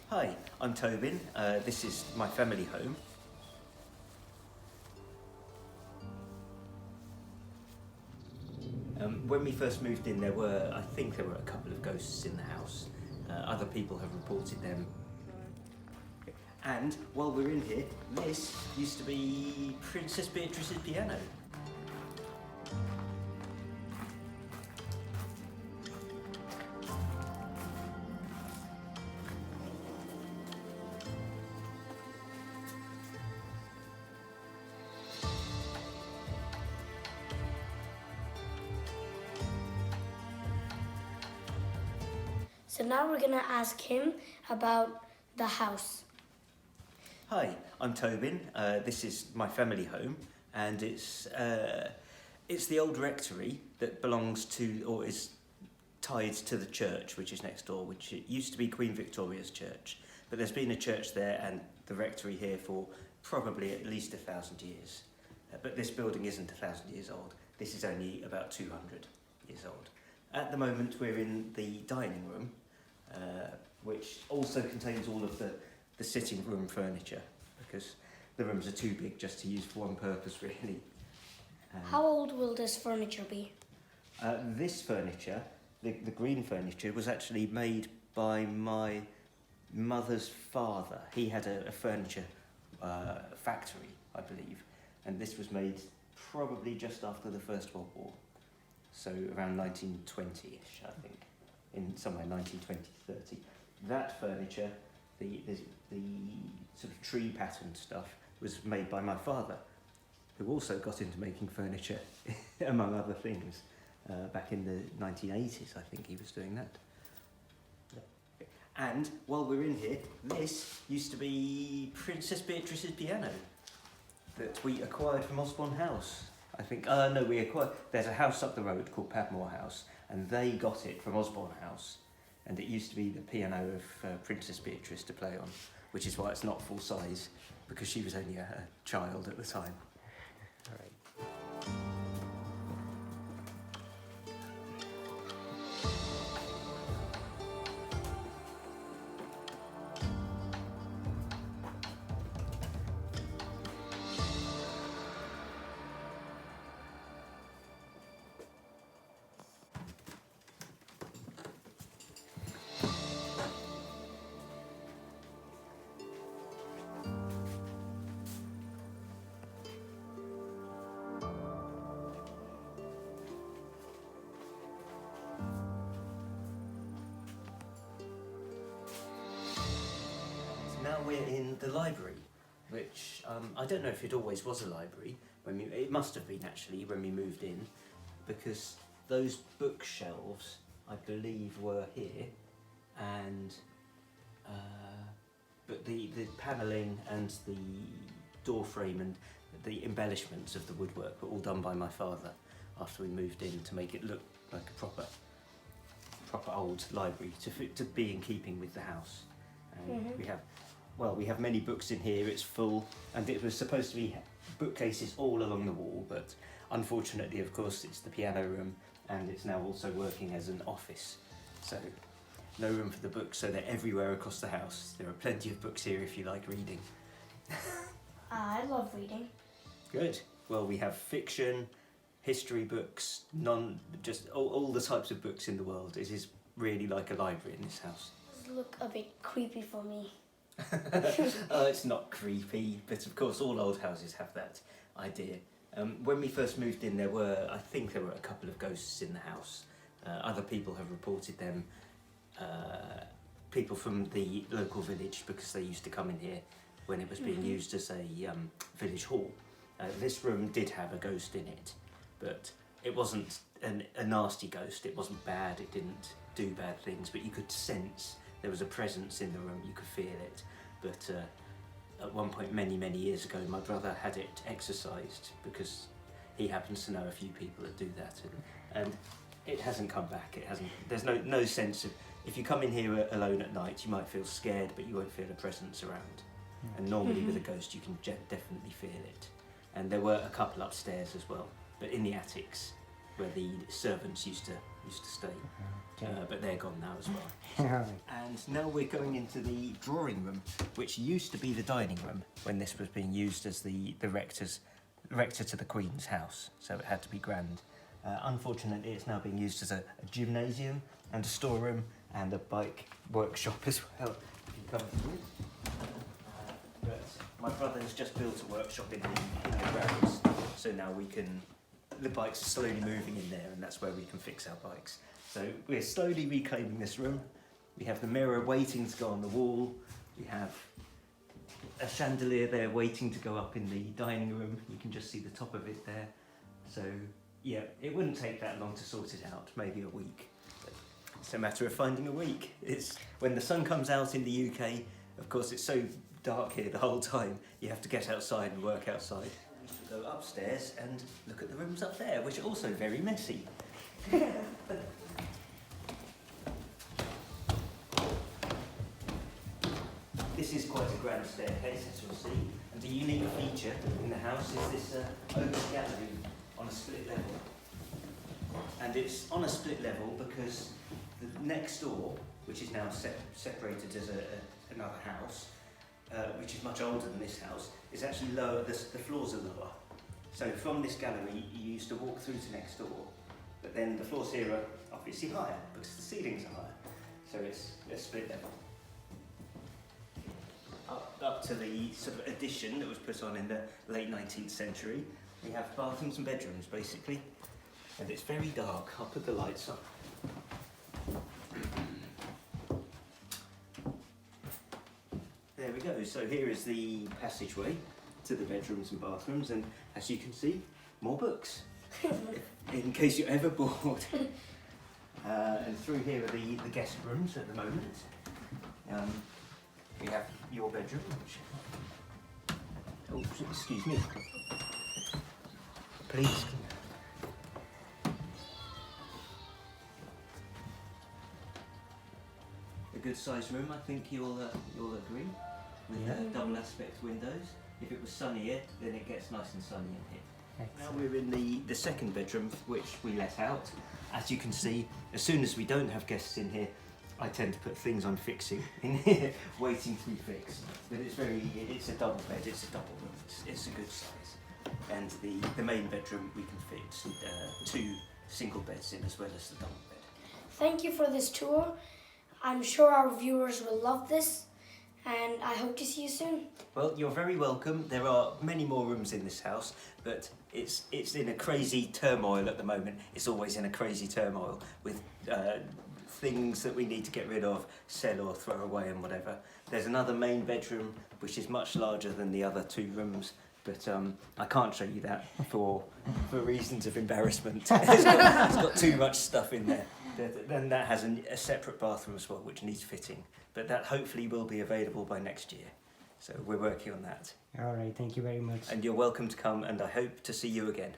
Hi, I'm Tobin. This is my family home. When we first moved in, I think there were a couple of ghosts in the house. Other people have reported them. And while we're in here, this used to be Princess Beatrice's piano. So now we're gonna ask him about the house. Hi, I'm Tobin. This is my family home, and it's the old rectory that belongs to, or is tied to the church, which is next door, which it used to be Queen Victoria's church. But there's been a church there and the rectory here for probably at least 1,000 years. But this building isn't 1,000 years old. This is only about 200 years old. At the moment, we're in the dining room, which also contains all of the sitting room furniture, because the rooms are too big just to use for one purpose, really. How old will this furniture be? This furniture, the green furniture, was actually made by my mother's father. He had a furniture factory, I believe, and this was made probably just after the First World War, so around 1920-ish, I think, in somewhere 1920-30. That furniture, the sort of tree pattern stuff, was made by my father, who also got into making furniture, among other things, back in the 1980s. I think he was doing that. And while we're in here, this used to be Princess Beatrice's piano that we acquired from Osborne House. I think, no, we acquired, there's a house up the road called Padmore House, and they got it from Osborne House, and it used to be the piano of Princess Beatrice to play on, which is why it's not full size, because she was only a child at the time. All right. Now we're in the library, which I don't know if it always was a library. It must have been actually when we moved in, because those bookshelves, I believe, were here, and but the panelling and the door frame and the embellishments of the woodwork were all done by my father after we moved in to make it look like a proper old library to be in keeping with the house. And we have many books in here. It's full, and it was supposed to be bookcases all along the wall, but unfortunately, of course, it's the piano room, and it's now also working as an office. So no room for the books, so they're everywhere across the house. There are plenty of books here if you like reading. I love reading. Good. Well, we have fiction, history books, just all the types of books in the world. It is really like a library in this house. Does look a bit creepy for me. It's not creepy, but of course all old houses have that idea. When we first moved in, I think there were a couple of ghosts in the house. Other people have reported them. People from the local village, because they used to come in here when it was being used as a village hall. This room did have a ghost in it, but it wasn't a nasty ghost. It wasn't bad. It didn't do bad things, but you could sense there was a presence in the room. You could feel it. But at one point, many years ago, my brother had it exorcised, because he happens to know a few people that do that, and it hasn't come back. It hasn't. There's no sense of. If you come in here alone at night, you might feel scared, but you won't feel a presence around. And normally with a ghost, you can definitely feel it. And there were a couple upstairs as well, but in the attics, where the servants used to used to stay. Okay. But they're gone now as well. All right. And now we're going into the drawing room, which used to be the dining room when this was being used as the rector to the Queen's house, so it had to be grand. Unfortunately, it's now being used as a gymnasium and a storeroom and a bike workshop as well. If you come through. But my brother has just built a workshop in the grounds, so now the bikes are slowly moving in there, and that's where we can fix our bikes. So we're slowly reclaiming this room. We have the mirror waiting to go on the wall. We have a chandelier there waiting to go up in the dining room. You can just see the top of it there. So yeah, it wouldn't take that long to sort it out, maybe a week. But it's a matter of finding a week. It's when the sun comes out in the UK, of course it's so dark here the whole time, you have to get outside and work outside. Go upstairs and look at the rooms up there, which are also very messy. This is quite a grand staircase, as you'll see, and a unique feature in the house is this open gallery on a split level. And it's on a split level because the next door, which is now separated as another house, which is much older than this house, is actually lower, the floors are lower. So from this gallery you used to walk through to next door, but then the floors here are obviously higher because the ceilings are higher. So it's a split level. Up to the sort of addition that was put on in the late 19th century, we have bathrooms and bedrooms basically, and it's very dark. I'll put the lights on. There we go, so here is the passageway to the bedrooms and bathrooms, and as you can see, more books, in case you're ever bored. And through here are the guest rooms at the moment. We have your bedroom, which... Oh, excuse me. Please. A good sized room, I think you'll agree, with double aspect windows. If it was sunnier, then it gets nice and sunny in here. Now we're in the second bedroom, which we let out. As you can see, as soon as we don't have guests in here, I tend to put things I'm fixing in here, waiting to be fixed. But it's a double bed, it's a double room, it's a good size. And the main bedroom, we can fit 2 single beds in as well as the double bed. Thank you for this tour. I'm sure our viewers will love this, and I hope to see you soon. Well, you're very welcome. There are many more rooms in this house, but it's in a crazy turmoil at the moment. It's always in a crazy turmoil with things that we need to get rid of, sell or throw away and whatever. There's another main bedroom which is much larger than the other 2 rooms, but I can't show you that for reasons of embarrassment. It's got too much stuff in there. Then that has a separate bathroom as well, which needs fitting, but that hopefully will be available by next year. So we're working on that. All right, thank you very much. And you're welcome to come, and I hope to see you again.